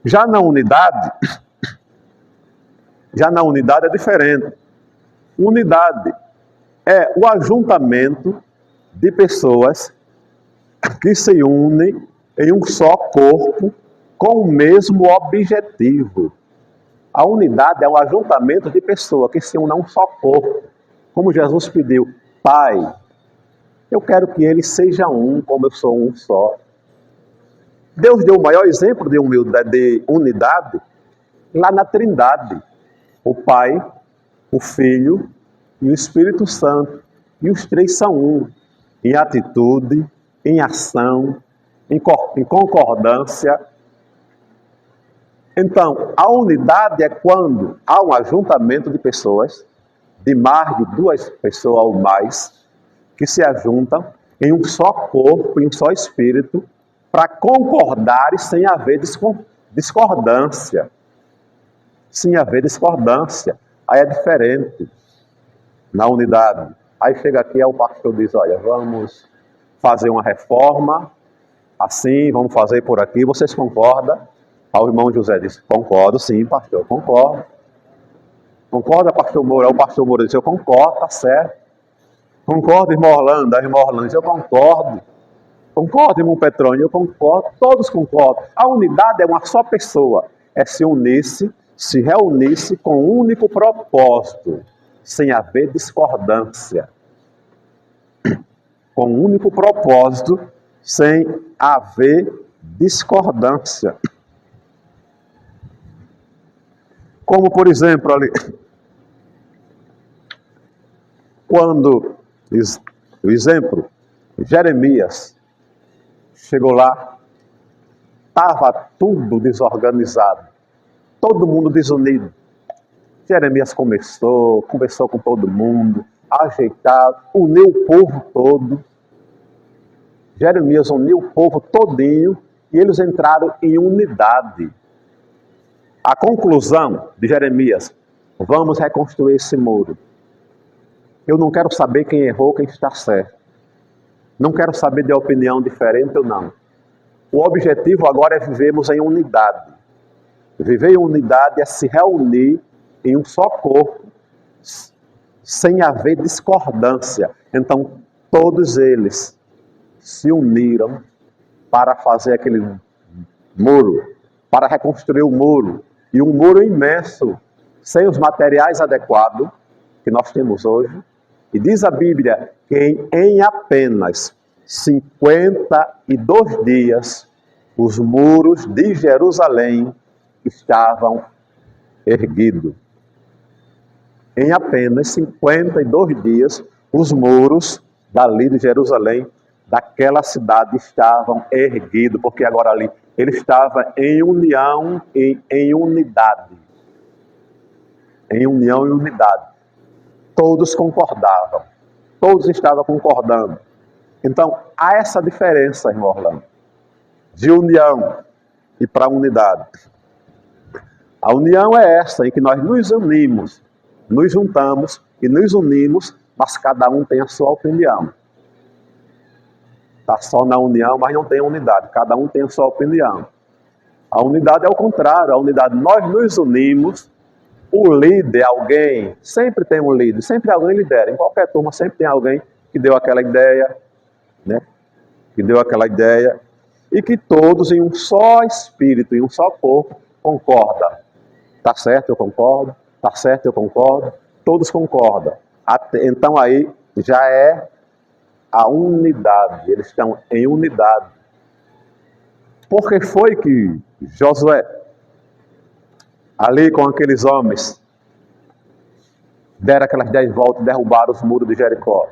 Já na unidade é diferente. Unidade é o ajuntamento de pessoas que se unem em um só corpo com o mesmo objetivo. A unidade é um ajuntamento de pessoas que se unem a um só corpo. Como Jesus pediu, Pai, eu quero que eles sejam um, como eu sou um só. Deus deu o maior exemplo de unidade lá na Trindade. O Pai, o Filho e o Espírito Santo. E os três são um, em atitude, em ação, em concordância. Então, a unidade é quando há um ajuntamento de pessoas, de mais de duas pessoas ou mais, que se ajuntam em um só corpo, em um só espírito, para concordarem sem haver discordância. Sem haver discordância. Aí é diferente na unidade. Aí chega aqui, o pastor diz, olha, vamos fazer uma reforma, assim, vamos fazer por aqui, vocês concordam? Aí o irmão José disse, concordo, sim, pastor, concordo. Concorda, pastor Moura? O pastor Moura disse, eu concordo, tá certo. Concordo, irmão Orlando? A irmã Orlando disse, eu concordo. Concordo, irmão Petrônio? Eu concordo, todos concordam. A unidade é uma só pessoa, é se unisse, se reunisse com um único propósito, sem haver discordância. Com um único propósito, sem haver discordância. Como, por exemplo, ali, quando, o exemplo, Jeremias chegou lá, estava tudo desorganizado, todo mundo desunido. Jeremias conversou com todo mundo, ajeitado, uniu o povo todo. Jeremias uniu o povo todinho e eles entraram em unidade. A conclusão de Jeremias, vamos reconstruir esse muro. Eu não quero saber quem errou, quem está certo. Não quero saber de opinião diferente ou não. O objetivo agora é vivermos em unidade. Viver em unidade é se reunir em um só corpo, sem haver discordância. Então, todos eles se uniram para fazer aquele muro, para reconstruir o muro. E um muro imenso, sem os materiais adequados que nós temos hoje. E diz a Bíblia que em apenas 52 dias, os muros de Jerusalém estavam erguidos. Em apenas 52 dias, os muros dali de Jerusalém, daquela cidade, estavam erguidos, porque agora ali ele estava em união e em unidade. Em união e unidade. Todos concordavam. Todos estavam concordando. Então, há essa diferença, irmão Orlando, de união e para unidade. A união é essa, em que nós nos unimos, nos juntamos e nos unimos, mas cada um tem a sua opinião. Está só na união, mas não tem unidade. Cada um tem a sua opinião. A unidade é o contrário. A unidade, nós nos unimos. O líder, alguém, sempre tem um líder. Sempre alguém lidera. Em qualquer turma sempre tem alguém que deu aquela ideia, né? Que deu aquela ideia. E que todos em um só espírito, em um só corpo, concordam. Está certo, eu concordo. Está certo, eu concordo. Todos concordam. Então aí já é a unidade, eles estão em unidade. Por que foi que Josué, ali com aqueles homens, deram aquelas 10 voltas e derrubaram os muros de Jericó?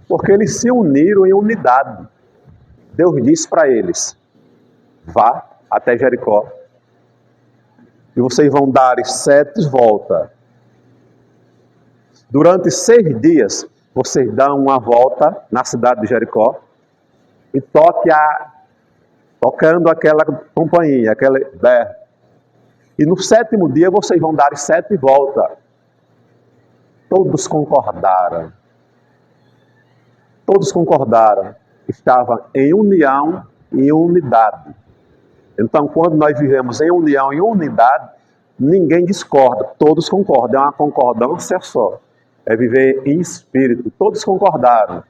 Porque eles se uniram em unidade. Deus disse para eles, vá até Jericó, e vocês vão dar 7 voltas. Durante 6 dias, vocês dão uma volta na cidade de Jericó e tocando aquela campainha, aquele berro. E no 7º dia vocês vão dar 7 voltas. Todos concordaram. Todos concordaram. Estavam em união e unidade. Então, quando nós vivemos em união e unidade, ninguém discorda. Todos concordam. É uma concordância só. É viver em espírito. Todos concordaram.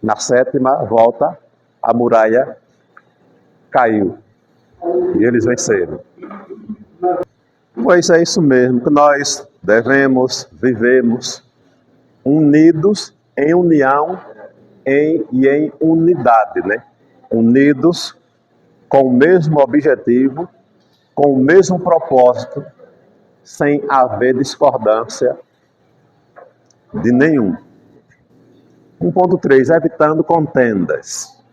Na 7ª volta, a muralha caiu. E eles venceram. Pois é isso mesmo, que nós devemos vivermos unidos em união e em unidade, né? Unidos com o mesmo objetivo, com o mesmo propósito, sem haver discordância de nenhum. 1.3, evitando contendas.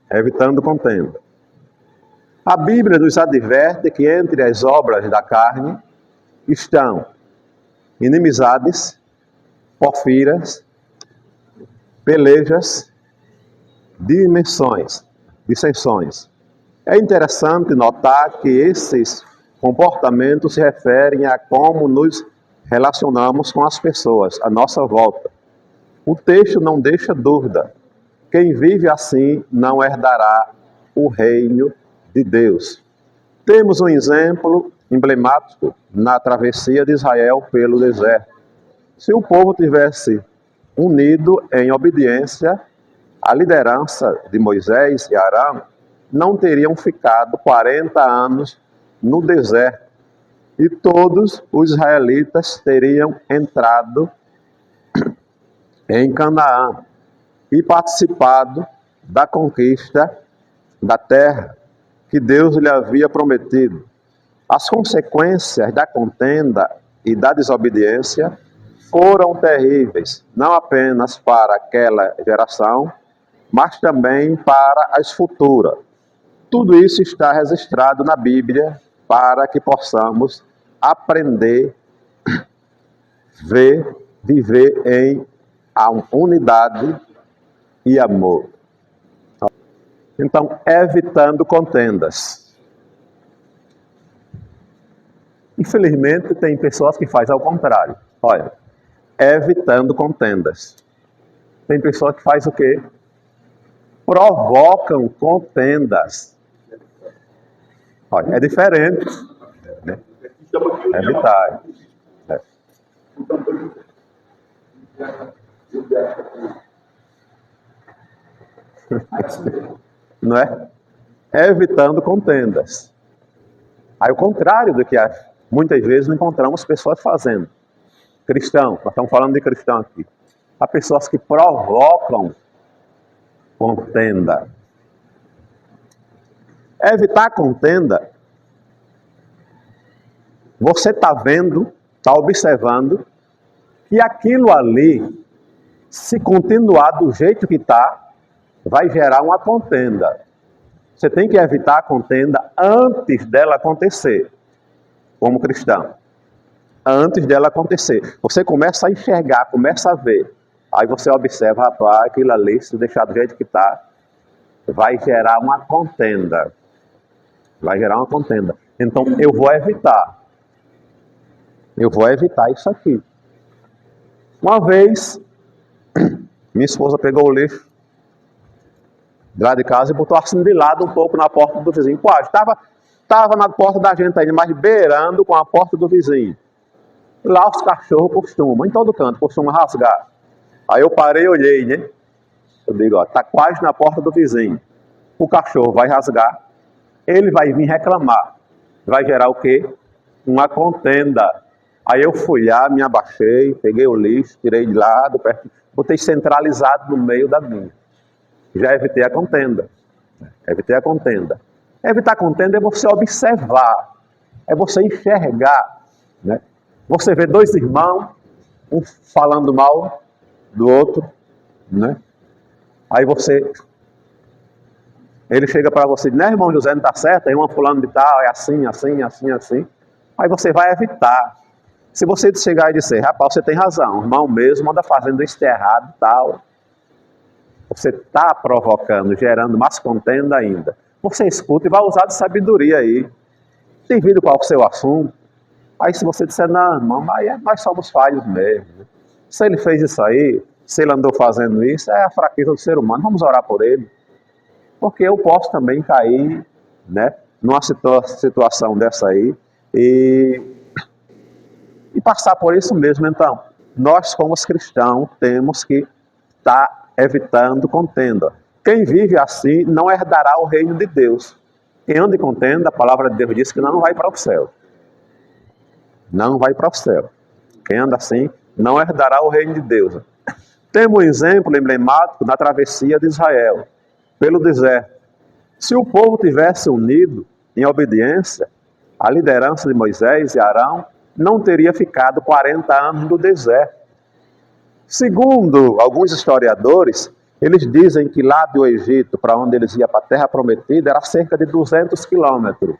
Evitando contenda. A Bíblia nos adverte que entre as obras da carne estão inimizades, porfiras, pelejas, dissensões. É interessante notar que esses comportamentos se referem a como nos relacionamos com as pessoas à nossa volta. O texto não deixa dúvida. Quem vive assim não herdará o reino de Deus. Temos um exemplo emblemático na travessia de Israel pelo deserto. Se o povo tivesse unido em obediência à liderança de Moisés e Arão, não teriam ficado 40 anos no deserto e todos os israelitas teriam entrado em Canaã e participado da conquista da terra que Deus lhe havia prometido. As consequências da contenda e da desobediência foram terríveis, não apenas para aquela geração, mas também para as futuras. Tudo isso está registrado na Bíblia para que possamos aprender, viver em unidade e amor. Então, evitando contendas. Infelizmente, tem pessoas que fazem ao contrário. Olha, evitando contendas. Tem pessoas que fazem o quê? Provocam contendas. Olha, é diferente. Né? Evitar. Não é? Evitando contendas. Aí o contrário do que muitas vezes encontramos pessoas fazendo. Cristão, nós estamos falando de cristão aqui. Há pessoas que provocam contenda. Evitar contenda, você está vendo, está observando, que aquilo ali, se continuar do jeito que está, vai gerar uma contenda. Você tem que evitar a contenda antes dela acontecer, como cristão. Antes dela acontecer. Você começa a enxergar, começa a ver. Aí você observa, rapaz, aquilo ali, se deixar do jeito que está, vai gerar uma contenda. Vai gerar uma contenda. Então, eu vou evitar. Eu vou evitar isso aqui. Uma vez, minha esposa pegou o lixo lá de casa e botou assim de lado um pouco na porta do vizinho. Quase, estava na porta da gente ainda, mas beirando com a porta do vizinho. Lá os cachorros costumam, em todo canto, costumam rasgar. Aí eu parei e olhei, né? Eu digo, ó, tá quase na porta do vizinho. O cachorro vai rasgar, ele vai vir reclamar. Vai gerar o quê? Uma contenda. Aí eu fui lá, me abaixei, peguei o lixo, tirei de lado, botei centralizado no meio da minha. Já evitei a contenda. Evitei a contenda. Evitar a contenda é você observar, é você enxergar, né? Você vê dois irmãos, um falando mal do outro, né? Aí ele chega para você e diz, né, irmão José, não está certo, irmão fulano de tal, é assim, assim, assim, assim. Aí você vai evitar. Se você chegar e dizer, rapaz, você tem razão, o irmão mesmo anda fazendo isso errado e tal. Você está provocando, gerando mais contenda ainda. Você escuta e vai usar de sabedoria aí. Tem vindo qual é o seu assunto? Aí se você disser, não, irmão, nós somos falhos mesmo. Se ele fez isso aí, se ele andou fazendo isso, é a fraqueza do ser humano. Vamos orar por ele. Porque eu posso também cair, né, numa situação dessa aí e passar por isso mesmo. Então, nós como cristãos temos que estar evitando contenda. Quem vive assim não herdará o reino de Deus. Quem anda em contenda, a palavra de Deus diz que não vai para o céu. Não vai para o céu. Quem anda assim não herdará o reino de Deus. Temos um exemplo emblemático na travessia de Israel, pelo deserto. Se o povo tivesse unido em obediência à liderança de Moisés e Arão, não teria ficado 40 anos no deserto. Segundo alguns historiadores, eles dizem que lá do Egito, para onde eles iam para a Terra Prometida, era cerca de 200 quilômetros.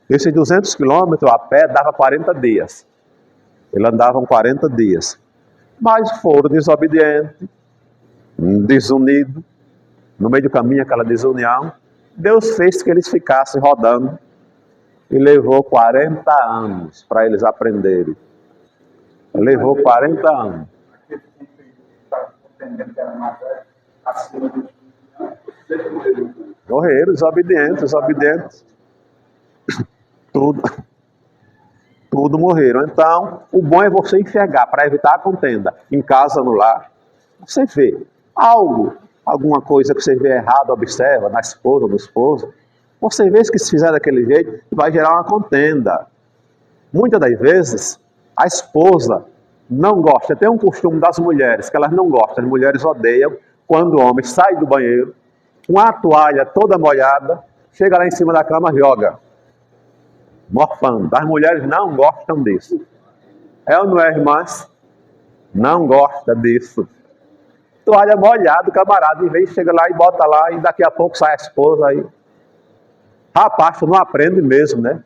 Esses 200 quilômetros a pé dava 40 dias. Eles andavam 40 dias. Mas foram desobedientes, desunidos. No meio do caminho, aquela desunião. Deus fez que eles ficassem rodando. E levou 40 anos para eles aprenderem. Levou 40 anos. Morreram, desobedientes. Tudo morreram. Então, o bom é você enxergar, para evitar a contenda. Em casa, no lar, você vê alguma coisa que você vê errado, observa, na esposa, no esposo. Você vê que se fizer daquele jeito, vai gerar uma contenda. Muitas das vezes, a esposa não gosta. Tem um costume das mulheres, que elas não gostam. As mulheres odeiam quando o homem sai do banheiro, com a toalha toda molhada, chega lá em cima da cama, joga. Morfando. As mulheres não gostam disso. É ou não é, irmãs? Não gosta disso. Toalha molhada, o camarada, em vez de chega lá e bota lá, e daqui a pouco sai a esposa aí. Rapaz, tu não aprende mesmo, né?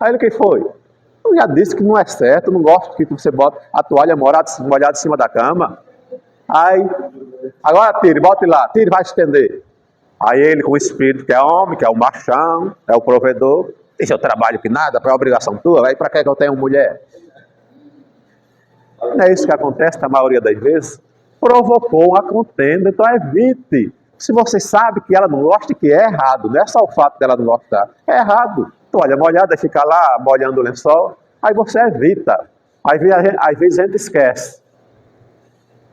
Aí ele, quem foi? Eu já disse que não é certo, não gosto que você bota a toalha molhada em cima da cama. Aí, agora tire, bote lá, tire, vai estender. Aí ele, com o espírito que é homem, que é o machão, é o provedor, esse é o trabalho que nada, para a obrigação tua, aí para que eu tenho mulher? Não é isso que acontece na maioria das vezes? Provocou uma contenda, então evite. Se você sabe que ela não gosta, que é errado, não é só o fato dela não gostar, é errado. Toalha molhada, fica lá molhando o lençol, aí você evita. Às vezes a gente esquece.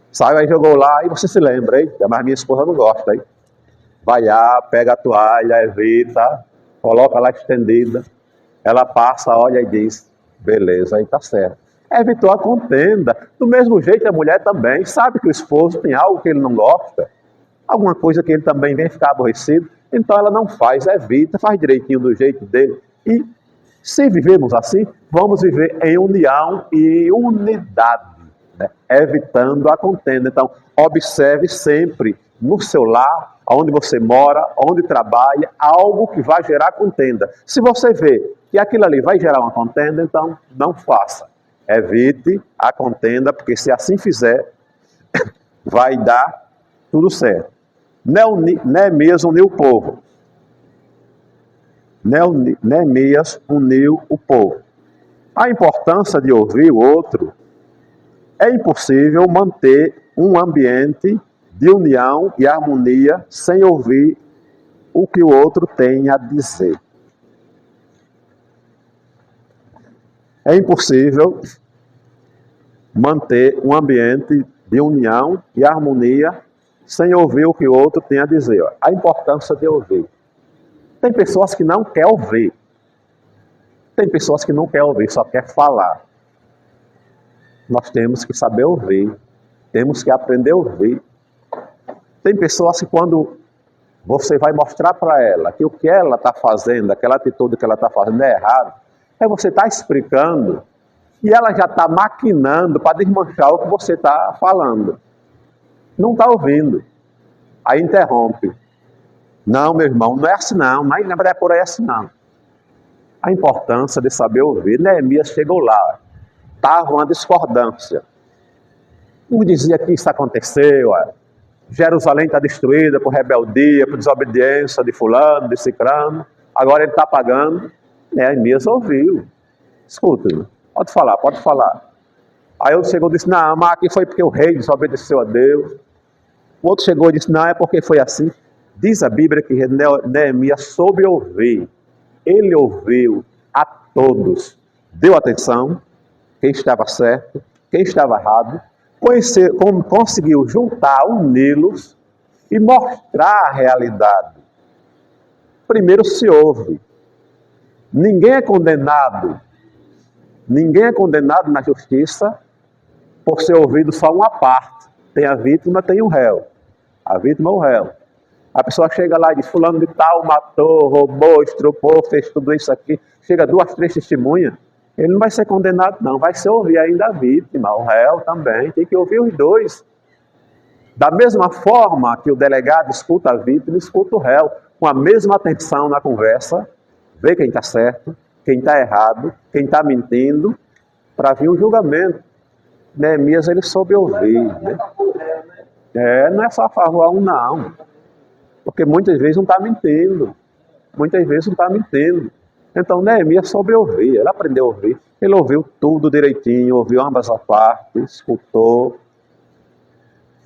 Saiu aí, jogou lá e você se lembra, hein? Mas minha esposa não gosta, hein? Vai lá, pega a toalha, evita, coloca lá estendida. Ela passa, olha e diz, beleza, aí tá certo. Evitou a contenda. Do mesmo jeito, a mulher também sabe que o esposo tem algo que ele não gosta, alguma coisa que ele também vem ficar aborrecido, então ela não faz, evita, faz direitinho do jeito dele. E se vivemos assim, vamos viver em união e unidade, né? Evitando a contenda. Então, observe sempre no seu lar, onde você mora, onde trabalha, algo que vai gerar contenda. Se você vê que aquilo ali vai gerar uma contenda, então não faça. Evite a contenda, porque se assim fizer, vai dar tudo certo. Neemias uniu o povo. Neemias uniu o povo. A importância de ouvir o outro. É impossível manter um ambiente de união e harmonia sem ouvir o que o outro tem a dizer. É impossível manter um ambiente de união e harmonia sem ouvir o que o outro tem a dizer. A importância de ouvir. Tem pessoas que não querem ouvir. Tem pessoas que não querem ouvir, só quer falar. Nós temos que saber ouvir. Temos que aprender a ouvir. Tem pessoas que quando você vai mostrar para ela que o que ela está fazendo, aquela atitude que ela está fazendo é errado, aí você está explicando e ela já está maquinando para desmanchar o que você está falando. Não está ouvindo. Aí interrompe. Não, meu irmão, não é assim não. Na verdade é por aí assim não. A importância de saber ouvir. Neemias chegou lá. Estava uma discordância. Um dizia que isso aconteceu. Jerusalém está destruída por rebeldia, por desobediência de fulano, de cicrano. Agora ele está pagando. Neemias ouviu. Escuta, pode falar, pode falar. Aí outro chegou e disse, não, mas aqui foi porque o rei desobedeceu a Deus. O outro chegou e disse, não, é porque foi assim. Diz a Bíblia que Neemias soube ouvir. Ele ouviu a todos. Deu atenção, quem estava certo, quem estava errado. Conseguiu juntar, uni-los e mostrar a realidade. Primeiro se ouve. Ninguém é condenado. Ninguém é condenado na justiça por ser ouvido só uma parte. Tem a vítima, tem o réu. A vítima é o réu. A pessoa chega lá e diz, fulano de tal matou, roubou, estrupou, fez tudo isso aqui. Chega 2, 3 testemunhas. Ele não vai ser condenado, não. Vai ser ouvir ainda a vítima, o réu também. Tem que ouvir os dois. Da mesma forma que o delegado escuta a vítima, escuta o réu. Com a mesma atenção na conversa. Vê quem está certo, quem está errado, quem está mentindo. Para vir o julgamento. Neemias, ele soube ouvir. Né? Não é só a favor um, não. Porque muitas vezes não está mentindo. Muitas vezes não está mentindo. Então, Neemias soube ouvir, ele aprendeu a ouvir. Ele ouviu tudo direitinho, ouviu ambas as partes, escutou,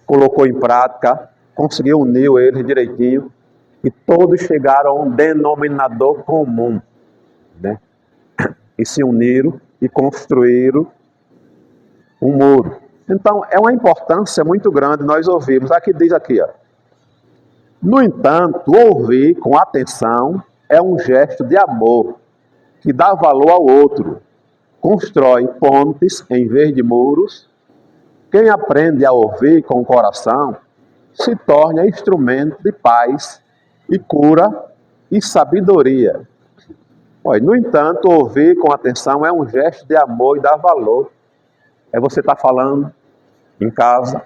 colocou em prática, conseguiu unir eles direitinho, e todos chegaram a um denominador comum. Né? E se uniram e construíram um muro. Então, é uma importância muito grande nós ouvirmos. Aqui diz aqui, ó. No entanto, ouvir com atenção é um gesto de amor que dá valor ao outro, constrói pontes em vez de muros. Quem aprende a ouvir com o coração se torna instrumento de paz e cura e sabedoria. No entanto, ouvir com atenção é um gesto de amor e dá valor. É você estar falando em casa,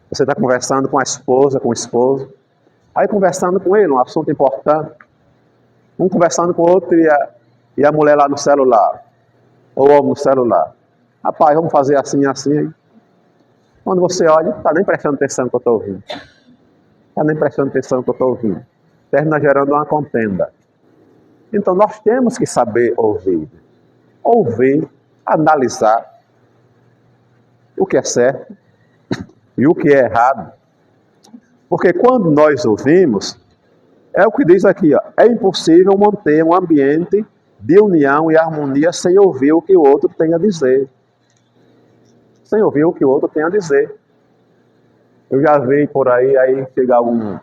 você está conversando com a esposa, com o esposo, aí conversando com ele, um assunto importante, um conversando com o outro e a mulher lá no celular, ou o homem no celular. Rapaz, vamos fazer assim, assim. Aí. Quando você olha, não está nem prestando atenção no que eu estou ouvindo. Está nem prestando atenção no que eu estou ouvindo. Termina gerando uma contenda. Então nós temos que saber ouvir. Ouvir, analisar o que é certo e o que é errado. Porque quando nós ouvimos, é o que diz aqui, ó, é impossível manter um ambiente de união e harmonia sem ouvir o que o outro tem a dizer. Sem ouvir o que o outro tem a dizer. Eu já vi por aí chegar um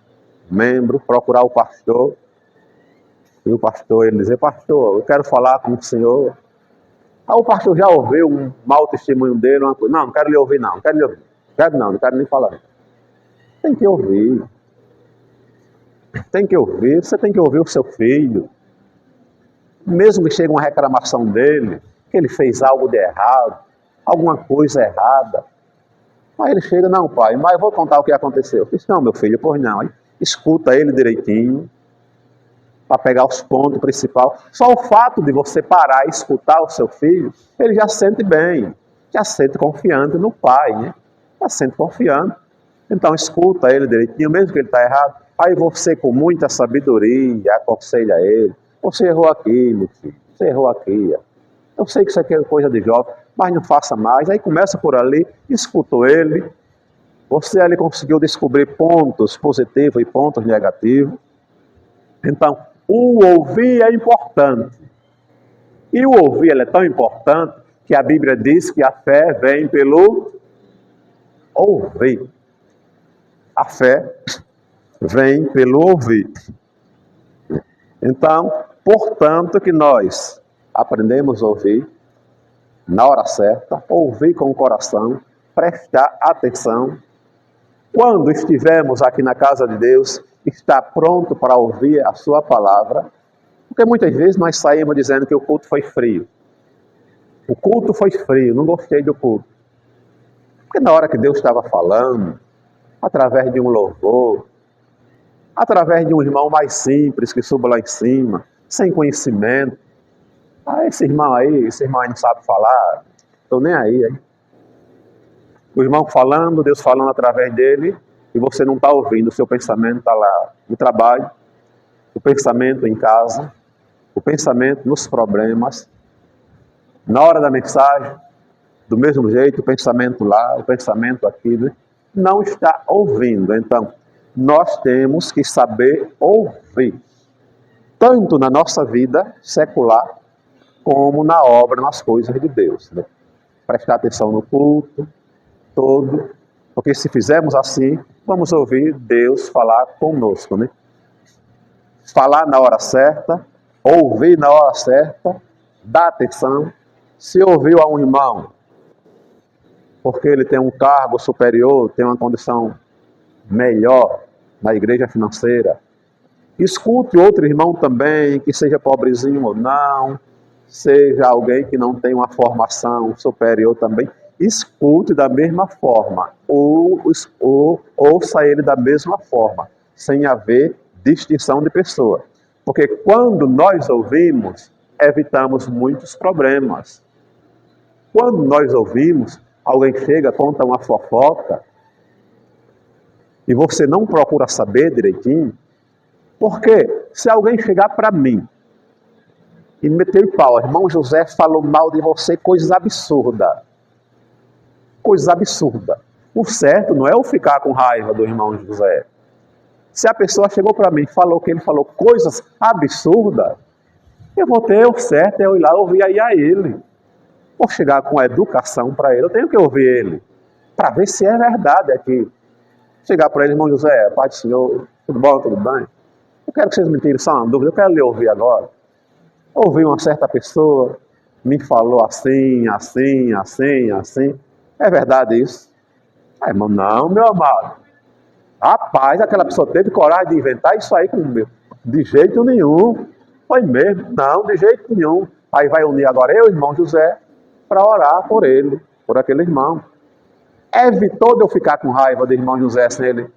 membro, procurar o pastor, e o pastor, ele dizer, pastor, eu quero falar com o senhor. O pastor já ouviu um mau testemunho dele, uma coisa. Não quero lhe ouvir, não quero lhe ouvir. Não quero nem falar. Tem que ouvir. Tem que ouvir. Você tem que ouvir o seu filho. Mesmo que chegue uma reclamação dele, que ele fez algo de errado, alguma coisa errada. Aí ele chega, não, pai, mas eu vou contar o que aconteceu. Eu disse, não, meu filho, pois não. Aí, escuta ele direitinho, para pegar os pontos principais. Só o fato de você parar e escutar o seu filho, ele já se sente bem, já se sente confiante no pai, né? Já se sente confiante. Então escuta ele direitinho, mesmo que ele está errado. Aí você, com muita sabedoria, aconselha ele. Você errou aqui, meu filho. Você errou aqui. Eu sei que isso aqui é coisa de jovem, mas não faça mais. Aí começa por ali, escutou ele. Você ali conseguiu descobrir pontos positivos e pontos negativos. Então, o ouvir é importante. E o ouvir é tão importante que a Bíblia diz que a fé vem pelo ouvir. A fé vem pelo ouvir. Então, portanto, que nós aprendemos a ouvir na hora certa, ouvir com o coração, prestar atenção. Quando estivermos aqui na casa de Deus, estar pronto para ouvir a sua palavra, porque muitas vezes nós saímos dizendo que o culto foi frio. O culto foi frio, não gostei do culto. Porque na hora que Deus estava falando, através de um louvor, através de um irmão mais simples que suba lá em cima, sem conhecimento, esse irmão aí não sabe falar, estou nem aí, hein? O irmão falando, Deus falando através dele, e você não está ouvindo, o seu pensamento está lá no trabalho, o pensamento em casa, o pensamento nos problemas, na hora da mensagem, do mesmo jeito, o pensamento lá, o pensamento aqui, né? Não está ouvindo. Então, nós temos que saber ouvir, tanto na nossa vida secular, como na obra, nas coisas de Deus. Né? Prestar atenção no culto todo, porque se fizermos assim, vamos ouvir Deus falar conosco. Né? Falar na hora certa, ouvir na hora certa, dar atenção. Se ouviu a um irmão porque ele tem um cargo superior, tem uma condição melhor na igreja financeira. Escute outro irmão também, que seja pobrezinho ou não, seja alguém que não tem uma formação superior também. Escute da mesma forma, ou ouça ele da mesma forma, sem haver distinção de pessoa. Porque quando nós ouvimos, evitamos muitos problemas. Quando nós ouvimos, alguém chega, conta uma fofoca, e você não procura saber direitinho, porque se alguém chegar para mim e meter o pau, irmão José falou mal de você, coisas absurdas. Coisas absurdas. O certo não é eu ficar com raiva do irmão José. Se a pessoa chegou para mim e falou que ele falou coisas absurdas, eu vou ter o certo, é eu ir lá ouvir aí a ele. Vou chegar com educação para ele, eu tenho que ouvir ele, para ver se é verdade aqui. Chegar para ele, irmão José, Pai do Senhor, tudo bom, tudo bem? Eu quero que vocês me tirem só uma dúvida, eu quero lhe ouvir agora. Ouvi uma certa pessoa, me falou assim, assim, assim, assim. É verdade isso? Ah, irmão, não, meu amado. Rapaz, aquela pessoa teve coragem de inventar isso aí comigo. De jeito nenhum. Foi mesmo? Não, de jeito nenhum. Aí vai unir agora eu, irmão José, para orar por ele, por aquele irmão. Evitou de eu ficar com raiva do irmão José sem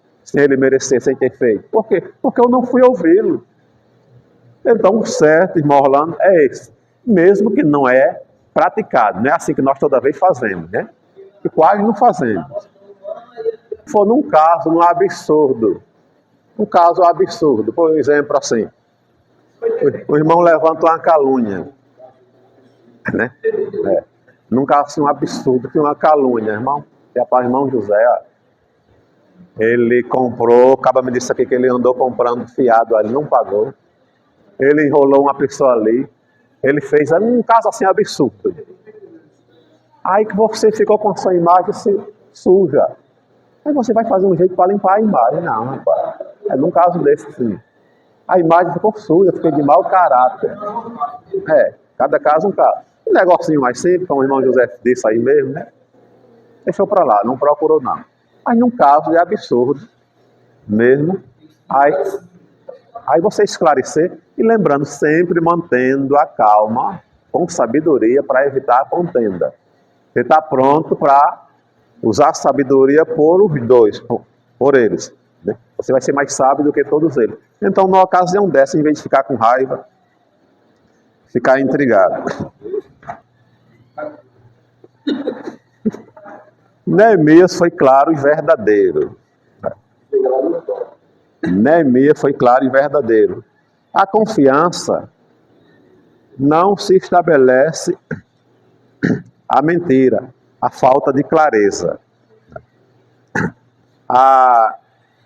ele merecer, sem ter feito. Por quê? Porque eu não fui ouvi-lo. Então, o certo, irmão Orlando, é esse. Mesmo que não é praticado. Não é assim que nós toda vez fazemos, né? Que quase não fazemos. Se for num caso, num absurdo. Um caso absurdo. Por exemplo, assim. O irmão levanta uma calúnia. Né? Num caso assim, um absurdo, que uma calúnia, irmão. E para o irmão José, ó, ele comprou, acaba me disse aqui que ele andou comprando fiado ali, não pagou. Ele enrolou uma pessoa ali. Ele fez um caso assim absurdo. Aí que você ficou com a sua imagem suja. Aí você vai fazer um jeito para limpar a imagem. Não, rapaz. É num caso desse, sim. A imagem ficou suja, fiquei de mau caráter. Cada caso um caso. Um negocinho mais simples, como o irmão José disse aí mesmo, né? Deixou para lá, não procurou não. Mas num caso é absurdo mesmo. Aí você esclarecer e lembrando, sempre mantendo a calma, com sabedoria para evitar a contenda. Você está pronto para usar a sabedoria por os dois, por eles. Né? Você vai ser mais sábio do que todos eles. Então, numa ocasião dessa, em vez de ficar com raiva, ficar intrigado. Neemias foi claro e verdadeiro. Neemias foi claro e verdadeiro. A confiança não se estabelece a mentira, a falta de clareza. A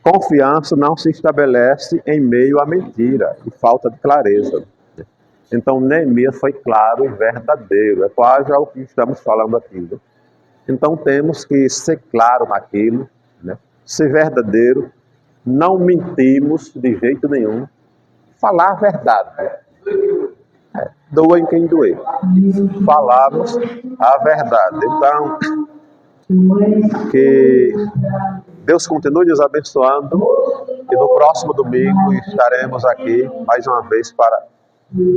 confiança não se estabelece em meio à mentira e falta de clareza. Então, Neemias foi claro e verdadeiro. É quase o que estamos falando aqui. Né? Então, temos que ser claro naquilo, né? Ser verdadeiro, não mentimos de jeito nenhum, falar a verdade. Doa em quem doer. Falamos a verdade. Então, que Deus continue nos abençoando e no próximo domingo estaremos aqui mais uma vez para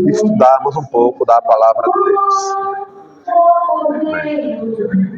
estudarmos um pouco da palavra de Deus. Amém.